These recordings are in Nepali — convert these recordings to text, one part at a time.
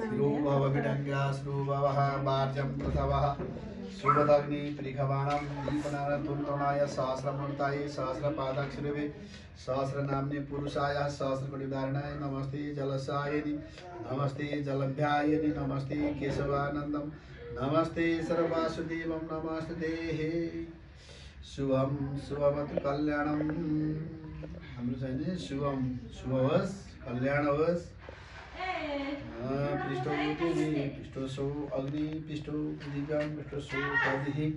श्रूभवविडङ्गा श्रूभवः वार्जं प्रथवः शुभदग्नि त्रिखबाणं दीपनारतुन्तनाय सहस्रमूर्ताय सहस्रपादाक्षिरवे सहस्रनाम्ने पुरुषाय सहस्रकोटिधारणाय नमस्ते जलसायिनि नमस्ते जलभ्यायिनि नमस्ते केशवानन्दं नमस्ते सर्ववासुदेवं नमस्ते शुभम शुभवतु कल्याणम हाम्रो चाहिँ शुभम शुभवस् कल्याण होस् पृष्ठो पृष्ठो सौ अग्नि पृष्ठो दिव्यां पृष्ठो सौ पदिहि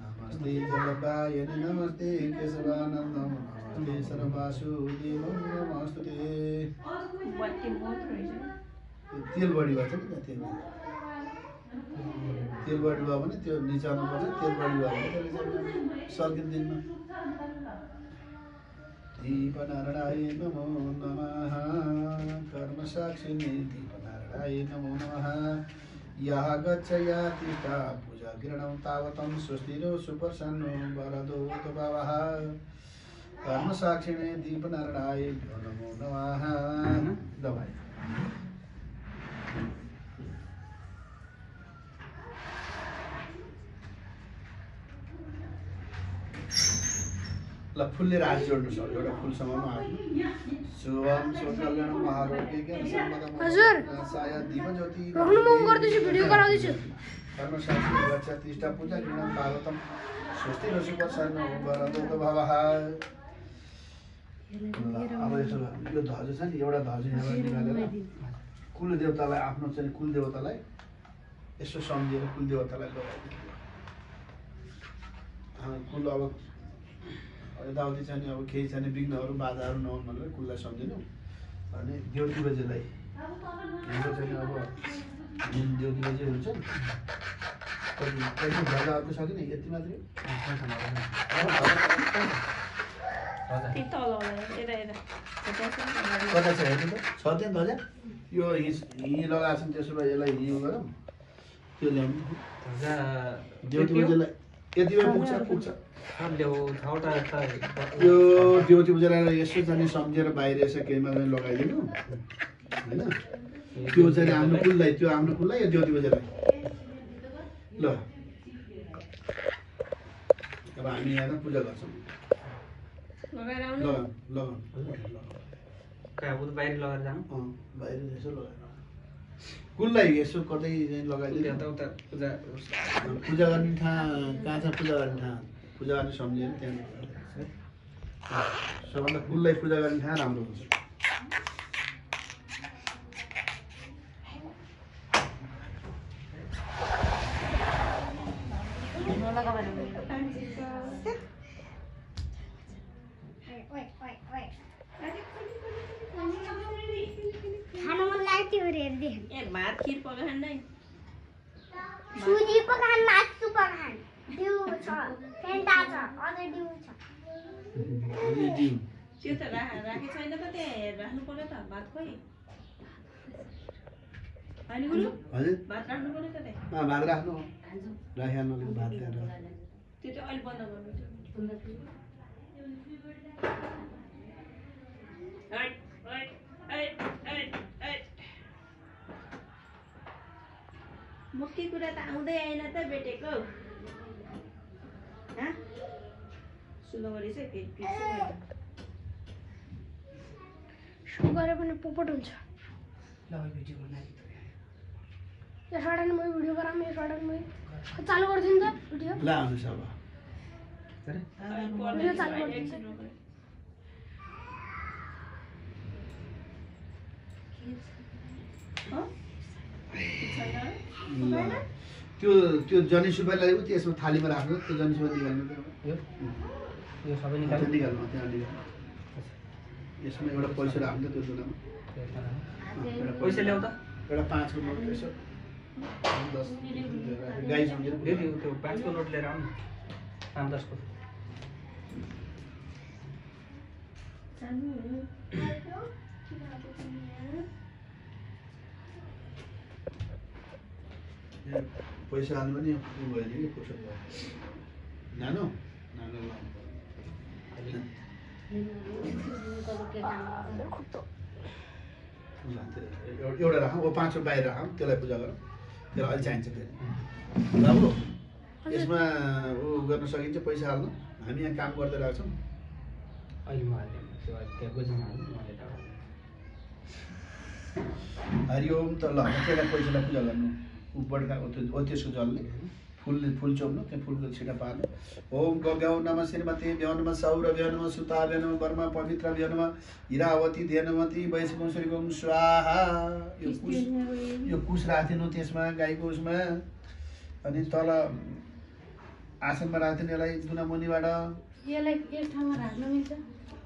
नमस्ते जलपायनि नमस्ते केशवानन्दं नमस्ते सर्ववासुदेवं नमस्ते तेल बढी भएको छ नि तेल बढी भयो भने त्यो निचार्नु पर्छ तेल बढी भयो भने सर्किँदैन दीपनारायणाय नमो नमः कर्मसाक्षिणे दीपनारायणाय नमो नमः यः गच्छया तिष्ठा पूजा किरणं तावतं स्वस्तिरो सुप्रसन्नो वरदो तवः कर्मसाक्षिणे दीपनारायणाय नमो नमः दबाई ल फुलले राज जोड्नु छ एउटा फुलसम्ममा आफ्नो शुभम शुभकल्याणम महारोग्य ज्ञान सम्पदा हजुर साया दीप ज्योति रोक्नु म गर्दैछु भिडियो गराउँदैछु कर्मशास्त्री गच्छा तिष्ठा पूजा किरणं तावतं स्वस्ति रसुप्रसन्न वरदो भवः अब यसो यो ध्वज छ नि एउटा ध्वज यहाँबाट निकालेर कुल देवतालाई आफ्नो चाहिँ कुल देवतालाई यसो सम्झेर कुल देवतालाई लगाइदिनु कुल अब यताउति चाहिँ अब केही छैन विघ्नहरू बाधाहरू नहुन् भनेर कुललाई सम्झिनु अनि देउती बजेलाई हाम्रो चाहिँ अब देउती बजे हुन्छ कति ध्वजा अर्को छ कि यति मात्रै कता छ हेर्नु त छ त्यहाँ ध्वजा यो हिँ लगाएको छ नि त्यसो भए यसलाई हिँ गरौँ त्यो ल्याउनु देउती बजेलाई यति बेला पुग्छ यो देउती बजेलाई यसो चाहिँ सम्झेर बाहिर यसो केहीमा लगाइदिनु होइन त्यो चाहिँ हाम्रो कुललाई यो देउती बजेलाई ल अब हामी यहाँ पूजा गर्छौँ बाहिर लगाएर जानु बाहिर यसो लगाएर कुललाई यसो कतै लगाइदिनु पूजा गर्ने ठाउँ कहाँ छ पूजा गर्ने ठाउँ पूजा गर्ने सम्झेर त्यहाँ सबभन्दा कुललाई पूजा गर्ने ठाउँ राम्रो हुन्छ भात खिर पकाउन नै सुजी पकाउन मासु पकाउन दिउ छ फेन्टा छ अझै दिउ छ त्यो त राखे छैन त त्यहाँ राख्नु पर्यो त भात खोइ अनि गुरु हजुर भात राख्नु पर्यो त त्यहाँ भात राख्नु राखिहाल्नु भात त्यहाँ त्यो चाहिँ अहिले बन्द गर्नु मुख्य कुरा त आउँदै आएन त बेटेको सुन्नु रहेछ सु गरे पनि पोपट हुन्छ यो सडनमा भिडियो गराउँ यो सडनमा चालु गर्दिनु त भिडियो ल आउँछ अब भिडियो चालु गर्दिनु त्यो जनी सुब्बालाई त्यसमा थालीमा राख्नु त्यो जनी सुब्बा निकाल्नु यो सबै निकाल्नु त्यहाँ निकाल्नु यसमा एउटा पैसा राख्नु त्यो जुनामा पैसा ल्याउ त एउटा 5 को नोट यसो 10 गाई सम्झेर त्यो 5 को नोट लिएर आउनु 5-10 को पैसा हाल्नु पनि भयो नि फुर्सद भयो नानो नानो एउटा राखौँ, 5 रुपियाँ बाहिर राखौँ, त्यसलाई पूजा गरौँ, त्यसलाई अलि चाहिन्छ फेरि। बाबु यसमा ऊ गर्न सकिन्छ पैसा हाल्न? हामी यहाँ काम गर्दै रहेको छौँ। अहिले म हाल्दिनँ, त्यो त्यहाँ गोजीमा हाल्नु, म यता हाल्नु। हरिओम त ल त्यसलाई पैसालाई पूजा गर्नु, ऊ बड्काको त्यो त्यसको जलले फुल चोम्नु, त्यो फुलको छिटा पार्नु। ओम गव्यौ नमः श्रीमती भ्यो नमः सौर भ्यो नमः सुता भ्यो नमः वर्मा पवित्र भ्यो नमः हिरावती धेनुमती वैशकुंसरी ओम स्वाहा। यो कुश राखिदिनु त्यसमा गाईको उसमा, अनि तल आसनमा राखिदिनु यसलाई दुना मुनिबाट। यसलाई एक ठाउँमा राख्न मिल्छ?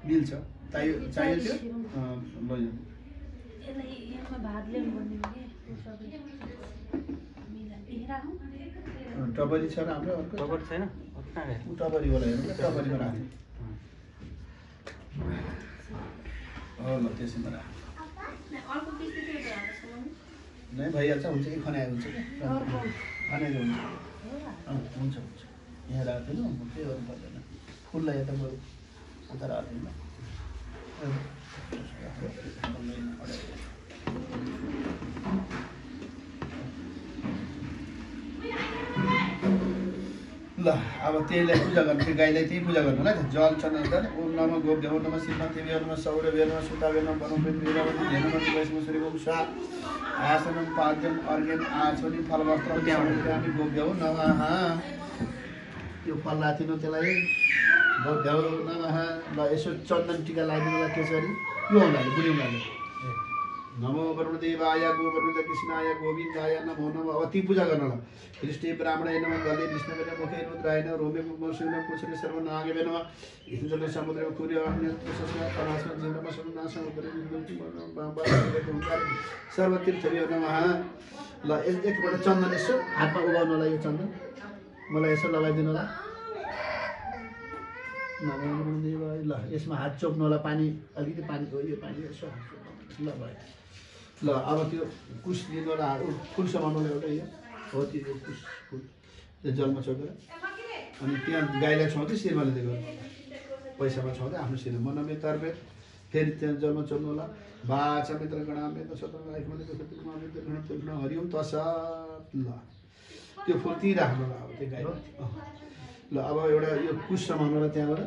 मिल्छ। चाहियो त्यो लैजानु। यसलाई यसमा भात ल्याउनु पर्ने हो कि राखौँ? टबरी छ र हाम्रो अर्को? टबर छैन? कहाँ गयो? ऊ टबरीवाला हेर्नु न, टबरीमा राख्नु। ल त्यसैमा राख। अर्को किस्ती त्यो भइहाल्छ। नै भइहाल्छ, हुन्छ कि खनाएको हुन्छ कि? खनाएको हुन्छ। हुन्छ हुन्छ। यहाँ राखिदिनु, केही गर्नु पर्दैन। फुललाई यता बरु उता राखिदिनु। ल अब त्यसलाई पूजा गर्नु, त्यो गाईलाई त्यही पूजा गर्नु ल। जल चन्दन ओम नमः गोभ्यो नमः श्रीमती भ्यो नमः सौर भ्यो नमः सुता भ्यो नमः वनमृत वीरवती धेनुमती वैशकुंसरी ओम स्वाहा। आसनं पाद्यं अर्घ्यं आचमनी फलवस्त्रं त्यामि गोभ्यो नमः। यो फल राखिदिनु त्यसलाई, गोभ्यो नमः। ल यसो चन्दन टीका लगाइदिनु होला त्यसरी, यो हुनाले बुढी हुनाले। नमो वरुणदेवाय गोवरुण कृष्णाय गोविन्दाय नमो नमः। अब ती पूजा गर्न ल। कृष्णे ब्राह्मणाय नमः गले विष्णुवे नमः मुखे रुद्राय नमः रोमे मुखमसूने पुछरे सर्वनागे नमः। इन्द्रजन समुद्र कुर्य अन्य तस्मै पराशर नमः सर्वनाशं करे विद्युति बाबा सर्वतीर्थभ्यो नमः। ल एकपल्ट चन्दन यसो हातमा उगाउनु होला, यो चन्दन मलाई यसो लगाइदिनु होला। नमो वरुणदेवाय। ल यसमा हात चोक्नु होला, पानी अलिकति पानी हो, यो पानी यसो हात चोक्नु ल भयो। ल अब त्यो कुश लिनु होला, फुल समाउनु होला एउटा, यो हो त्यो कुश फुल त्यो जलमा चोकेर, अनि त्यहाँ गाईलाई छाउँदै शिरमा लिँदै गर्नु, पैसामा छाउँदै आफ्नो शिरमा मनमे तर्फे फेरि त्यहाँ जलमा चोक्नु होला। बाचा मित्र गणामित्र स्वतन्त्र हरिओम तसत्। ल त्यो फुल त्यहीँ राख्नु होला अब त्यो गाईमा। ल अब एउटा यो कुश समाउनु होला, त्यहाँबाट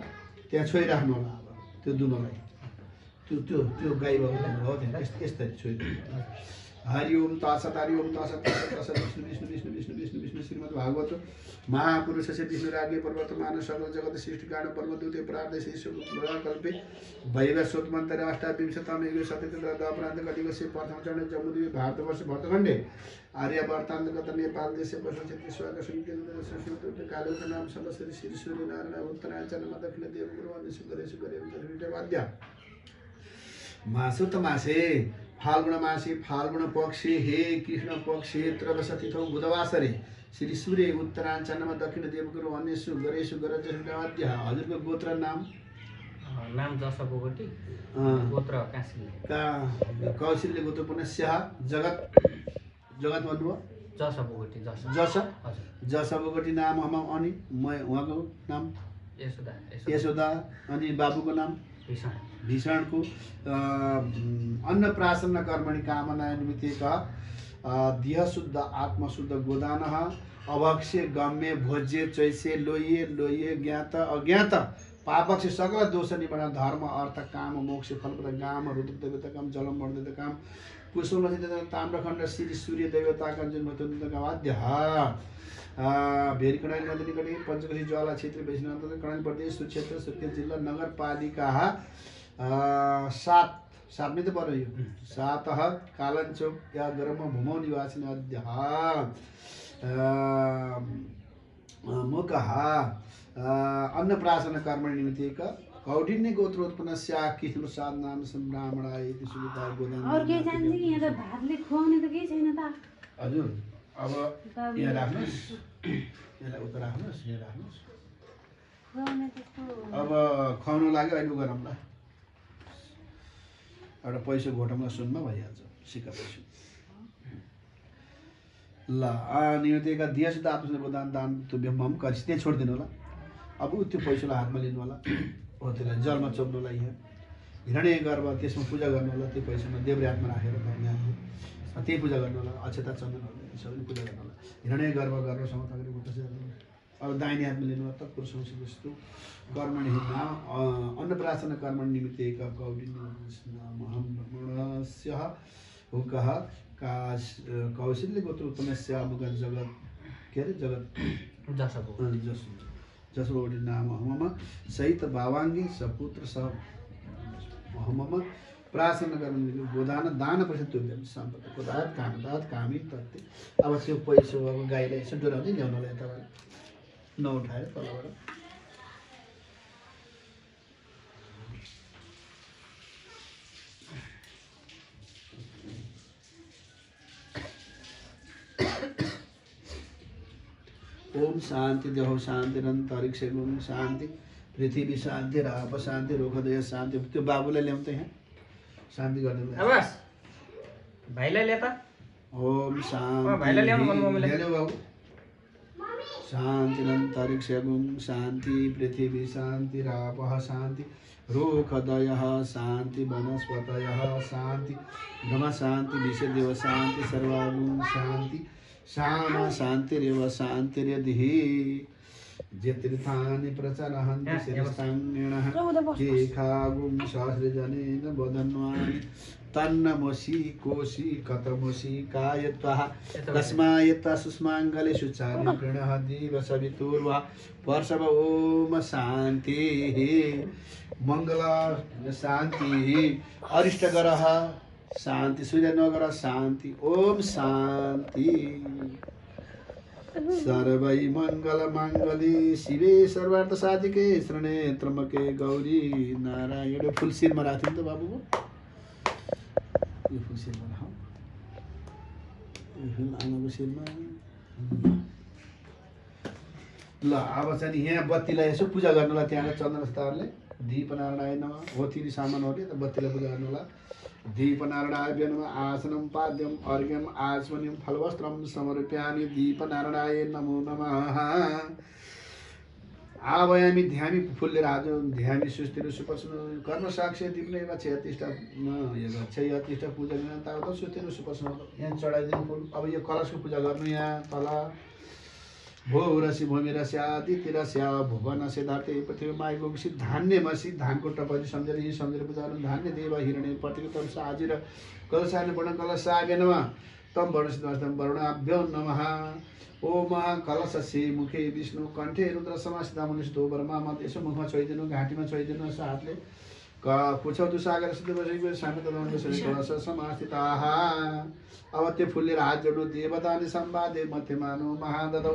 त्यहाँ छोइराख्नु होला अब त्यो दुनोलाई, त्यो गाई बाबुलाई हो त्यहाँ यस्तरी छोइदिनु। हरिओम तसत् हरिओम तसत् तसत् विष्णु विष्णु विष्णु विष्णु विष्णु विष्णु श्रीमद् भागवत महापुरुषस्य विष्णुराज्ञे पर्वतमान सकल जगत सृष्टिकाण परमद्युते प्रार्दशेषकल्पे वैवस्वतमन्त्रे अष्टाविंशतम युगे सत्यत्रान्त कलियुगस्य प्रथम चरण जम्बूद्वीपे भारतवर्ष भरतखण्डे आर्यावर्तान्तर्गत नेपाल देशे वर्षक्षेत्रे स्वागत कालुक नाम सलश्री श्री सूर्यनारायण उत्तरायण दक्षिण देवगुरु सुगरेश गरे मासु त मासे फाल्गुण मासे फाल्गुण पक्षे हे कृष्ण पक्षे त्रयोदशतिथौ बुधवासरे श्री सूर्य उत्तरायणमा दक्षिण देवगुरु अन्यसु गरेशु गरजस्य। हजुरको गोत्र नाम? नाम जस बोगटी, गोत्र काशीले। कौशिल्य गोत्र पुनः स्याह जगत भन्नुभयो? जस बोगटी। जस जस बोगटी नाम हम। अनि उहाँको नाम? यशोदा। अनि बाबुको नाम? भीषणको। अन्नप्राशन कर्मणि कामना निमित्तका देह शुद्ध आत्मशुद्ध गोदानः अभक्ष्य गम्य भोज्य चैसे लोये लोये ज्ञात अज्ञात पापक्ष सकल दोष निवारण धर्म अर्थ काम मोक्ष फलप्रद काम रुद्र काम जलम वर्धित काम कुसुमसित ताम्रखण्ड श्री सूर्य देवताका जन्मतन्त्रका वाद्य भेरी कणाली नदी निकटे पञ्चकोशी ज्वाला क्षेत्र वैष्णव कणाली प्रदेश सुक्षेत्र सुर्खेत जिल्ला नगरपालिका 7 में तो पढ़ रही हो 7 कालंचोक या गर्म भूमौ निवासी अद्य मुकः अन्नप्राशन कर्मणि निमित्त कौटिन्य गोत्रोत्पन्न कृष्ण प्रसाद नाम ब्राह्मणाय इति सुविधा गोदान। और के चाहिन्छ कि यहाँ त भातले खुवाउने त केही छैन त हजुर। अब यहाँ राख्नुस्, यसलाई उता राख्नुस्, यहाँ राख्नुस्। खुवाउने त्यस्तो अब खुवाउनु लाग्यो अहिले गरौँला, एउटा पैसा घोटाउला सुनमा भइहाल्छ सिक्का पैसा। ल निमित्तका दिएछ त आफ्नो गोदान दान तुभ्यम हम गरिस् त्यहाँ छोडिदिनु होला। अब ऊ त्यो पैसालाई हातमा लिनु होला, हो त्यसलाई जलमा चोप्नुलाई यहाँ हिरण्य गर्भ त्यसमा पूजा गर्नुलाई त्यो पैसामा देव्रे हातमा राखेर यहाँ त्यही पूजा गर्नुलाई अक्षता चन्दनहरू सबैले पूजा गर्नुलाई हिरण्य गर्भ गरेर समतागरी अब दाहिने हातमा लिनु तत्पुरुष वस्तु कर्मणि अन्नप्राशन कर्मणि निमित्त एक कौडिन्यस्य हुकः कौशल्य गोत्र उत्तमस्य अमुक जगत के अरे जगत जसोडी नाम मम सहित भावाङ्गी सपुत्र स मम प्राशन कर्मणि गोदान दान प्रसिद्धोद्यम सम्पत्ति गोदात कामी तत्ते अब त्यो पैसा अब गाईलाई यसो डोराउँदै ल्याउनलाई तपाईँ नउठाएर तलबाट ओम शांति देहो शांति अंतरिक्ष शांति पृथ्वी शांति राप शांति रोखदय शांति त्यो बाबुलाई ल्याउँदै यहाँ शान्ति गर्नु बस भाइलाई ल्याता ओम शांति भाइलाई ल्याउनु भन्नु मम्मीलाई ल्याउ बाबु शांति अंतरिक्ष शांति पृथ्वी शांति राप शांति रोखदय शांति वनस्पतय शांति ब्रह्म शांति विषदेव शांति सर्वागुण शांति शाम शांतिरेव शांतिर्यदिः जतीर्थानि प्रचरन्ति शिरस्ताङ्गिणः केखागुं सहस्रजनेन वदन्वानि तन्नमसि कोशि कतमसि कायत्वः तस्मायत्वा सुष्माङ्गले शुचानि प्रणः दिव सवितुर्वा पर्शव ओम शान्तिः मङ्गल शान्तिः अरिष्टकरः शांति सूर्यनगर शांति ओम शांति सर्वै मंगल मांगली शिवे सर्वार्थ साधिके शरणे त्र्यंबके गौरी नारायण फुल शिरमा राख्थ्यौं त बाबुको यो फुल शिरमा राखौ यो फुल आमाको शिरमा ल अब चाहिँ यहाँ बत्तीलाई यसो पूजा गर्नलाई त्यहाँ चन्द्रस्तारले दीपनारायण नमः होथिरी सामानहरूले त बत्तीलाई पूजा गर्नलाई दीपनारायणाय नमः आसनं पाद्यं अर्घ्यं आचमनीयं फलवस्त्रं समर्पयामि दीपनारायणाय नमो नमः आवयामि ध्यामि फुल्लेर आज ध्यामि सुस्थिर सुपस्नु कर्म साक्षी दीपले गच्छयतिष्ठ यतिष्ठ पूजा गर्न तावत सुस्थिर सुपस्नु यहाँ चढाइदिनु फुल अब यो कलशको पूजा गर्नु यहाँ तल भोरसी भूमिरस्य आदित्यरस्य भुवनस्य धार्ते पृथ्वी माइगोंसी धान्यमसी धानको टपरी सम्झेर यी सम्झेर पूजा गर्नु धान्य देव हिरण्य प्रतिगतम साजिर कलशानि वर्ण कलशाय नमः तम वर्णसिद्धं वरुणाभ्यो नमः ओम कलशस्य मुखे विष्णु कण्ठे रुद्र समासिता मुनिस्तो ब्रह्मा यसो मुखमा छोइदिनु घाँटीमा छोइदिनु यसो हातले पुछौदु सागर सिद्ध बसेको सामेत दण्ड कलश समास्थिताः अब त्यो फुलेर हात जोड्नु देवतानि सम्वादे मध्यमानो महाददौ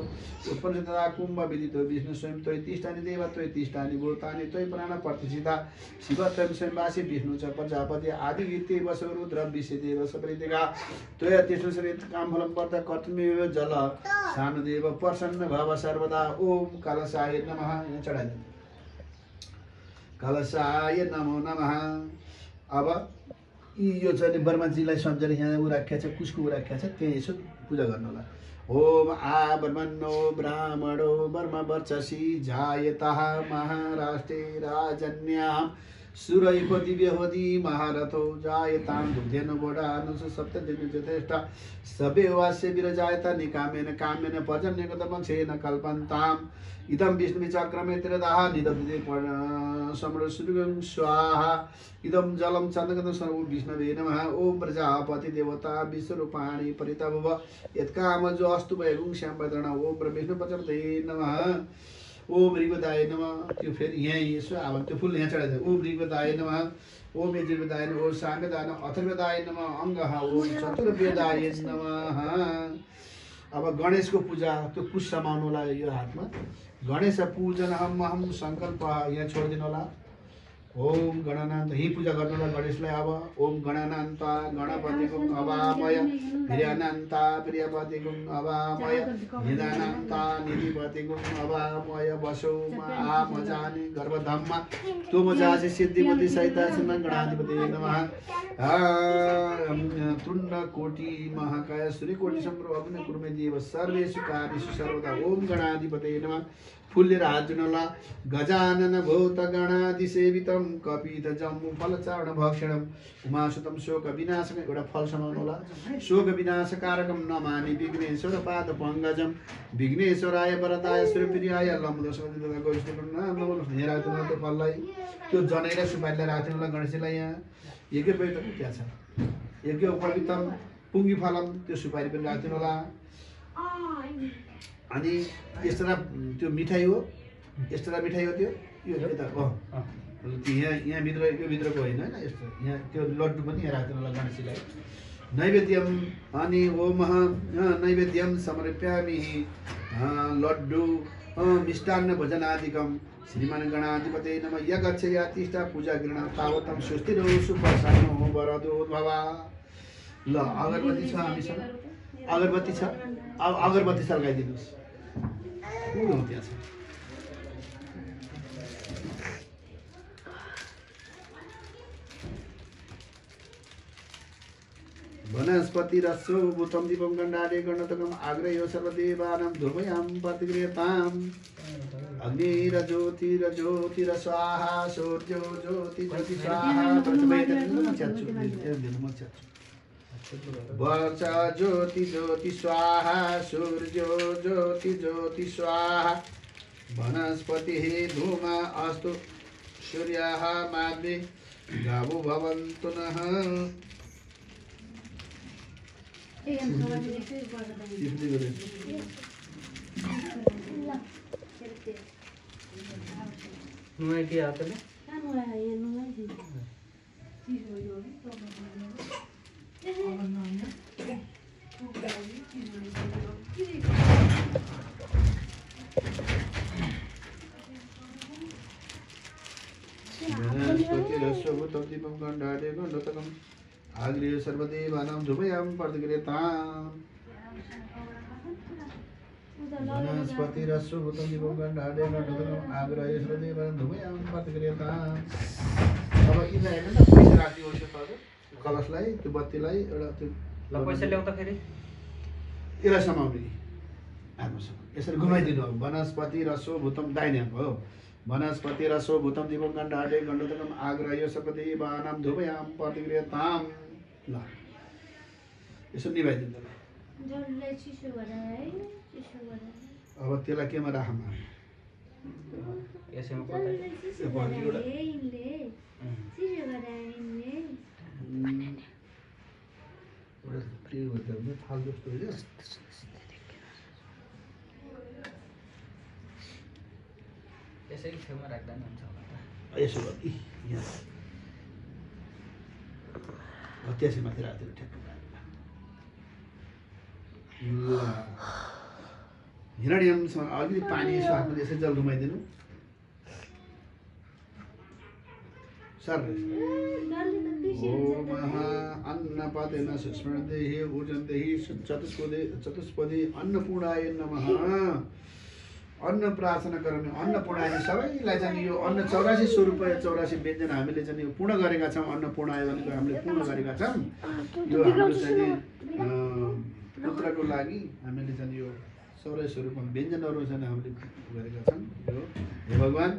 उत्पन्न तथा कुम्भ विदितो विष्णु स्वयं त्वयि तिष्ठानि देव त्वयि तिष्ठानि भूतानि त्वयि प्राण प्रतिष्ठिता शिव त्वयं स्वयंवासी विष्णु च प्रजापति आदि गीते वसो रुद्र विश्वदेव सपरितिका त्वय तिष्ठु शरीर कामफलं वर्ध कर्तमेव जल सानुदेव प्रसन्न भव सर्वदा ओम कलशाय नमः यहाँ चढाइदिनु कलशाय नमो नमः अब यो चाहिँ ब्रह्माजीलाई सम्झेर यहाँ ऊ राख्या छ कुसको ऊ राख्या छ त्यहाँ यसो पूजा गर्नु होला ओम आ ब्रह्मणो ब्राह्मणो ब्रह्मवर्चसी जायतः महाराष्ट्रे राजन्यां सुरैको दिव्यहोदी महारथो जायतां बुद्धेन बोडानुसु सप्तदिन यथेष्ट सबे वास्य विरजायता निकामेन कामेन पर्जन्यगतमक्षेन कल्पन्ताम् इदं विष्णुचक्रमे त्रिदाः निदधते समृसुर्गं स्वाहा इदं जलं चन्द्रगतं सर्वं विष्णवे नमः ओम प्रजापति देवता विश्वरूपाणि परितभव यत्कामजो अस्तु वैगुं श्यामभद्रण ओम विष्णु प्रजापते नमः ओम ऋगदाय नमः त्यो फेरि यहाँ यसो अब त्यो फुल यहाँ चढाइदियो ओम ऋगदाय नमः ओम यजुर्वेदाय नमः ओम सामवेदाय नमः अथर्ववेदाय नमः अङ्गः ओम चतुर्वेदाय नमः अब गणेशको पूजा त्यो कुश समाउनु होला यो हातमा गणेश पूजन हम संकल्प यहाँ छोडिदिनु होला ओम गणनान्त यही पूजा गर्नुलाई गणेशलाई अब ओम गणनान्त गणपतिको अवामय हिरण्यन्त प्रियपतिको अवामय निदानन्त निधिपतिको अवामय वसो मजानि गर्भधाममा तो मजासि सिद्धिपति सहित श्रीमन् गणाधिपति नमः तुण्ड कोटि महाकाय सूर्यकोटि सम्प्रभ अग्नि कुर्मे देव सर्वेषु कार्येषु सर्वदा ओम गणाधिपति नमः फुल लिएर हात जोड्नुहोला। गजानन भूत गणादि सेवितम कपित जम्बु फलचारण भक्षणम उमासुतम शोक विनाशक एउटा फल समाउनु होला। शोक विनाशकारकम नमानि विघ्नेश्वर पाद पङ्कजम विघ्नेश्वराय वरदाय श्रीप्रियाय लम्बोदशमदितका गौष्ठीकर्ण नमोनमः। यहाँ राख्नु त्यो फललाई, त्यो जनै र सुपारीलाई राख्नु होला। गणेशजीलाई यहाँ यज्ञ पवित्र त्यहाँ छ, यज्ञ उपवितम पुङ्गी फलम त्यो सुपारी पनि राख्नु होला। अनि यस्ता त्यो मिठाई हो, यस्ता मिठाई हो त्यो यो यता यहाँ भित्र यो भित्रको होइन होइन यस्तो यहाँ त्यो लड्डु पनि यहाँ राख्नु होला गणेशजीलाई। नैवेद्यम अनि ओम नैवेद्यम समर्प्यामि लड्डु मिष्टान्न भोजनादिकम श्रीमान गणाधिपते नमः यगच्छ यातिष्ठा पूजा गृह तावतम सुस्थिरो सुप्रसन्नो वरदो भवा। ल अगरबत्ती छ हामीसँग, अगरबत्ती छ, अब अगरबत्ती सल्काइदिनुहोस्। त्यहाँ छ वनस्पति रसो भूतम दीपम गंडाडे गणतकम आग्रयो सर्वदेवानां धूमयां प्रतिगृहताम् अग्निरज्योतिरज्योतिर स्वाहा सूर्यो ज्योति ज्योति स्वाहा वर्षा ज्योति ज्योति स्वाहा सूर्यो ज्योति ज्योति स्वाहा वनस्पतिः धूम अस्तु सूर्यः माद्वे गावो भवन्तु नः। नुआई के आते हैं दीपम गंडाडे गंडोतकम आग्रह सर्वदेवानां धूमयां प्रतिगृहताम् वनस्पतिरस्सु भूतं दीपं गंडाडे गंडोतकम आग्रह सर्वदेवानां धूमयां प्रतिगृहताम्। अब यिनलाई हेर्नु न पैसा राखिदिनुहोस् यो कलशलाई त्यो बत्तीलाई एउटा त्यो पैसा ल्याउँदाखेरि यसलाई समाउने हातमा यसरी घुमाइदिनु हो। वनस्पति रसो भूतम दाहिने हात हो। वनस्पति रसो भूतम दीपं गंडाडे गंडोतकम आग्रह सर्वदेवानां धूमयां प्रतिगृहताम्। ल यसो निभाइदिनु। अब त्यसलाई केमा राखौँ? यसैमा पता थाल जस्तो होइन यसै छेउमा राख्दा नि हुन्छ होला त। यसो गर्दै यहाँ त्यसै माथि राखिदिनु ठ्याक्क। हिरण्यमसँग अलिकति पानी यसो हातमा यसै जल घुमाइदिनु सर। ओम अन्नपातेन स्मृतेहि ऊर्जन्तेहि चतुष्पदे अन्नपूर्णाय नमः। अन्न प्रार्थना गर्ने अन्नपूर्णाय सबैलाई चाहिँ यो अन्न 84 स्वरूप 84 व्यञ्जन हामीले चाहिँ यो पूर्ण गरेका छौँ। अन्नपूर्णाय भनेको हामीले पूर्ण गरेका छौँ। यो हाम्रो चाहिँ पुत्रको लागि हामीले चाहिँ यो 84 स्वरूपमा व्यञ्जनहरू चाहिँ हामीले गरेका छौँ। यो हे भगवान्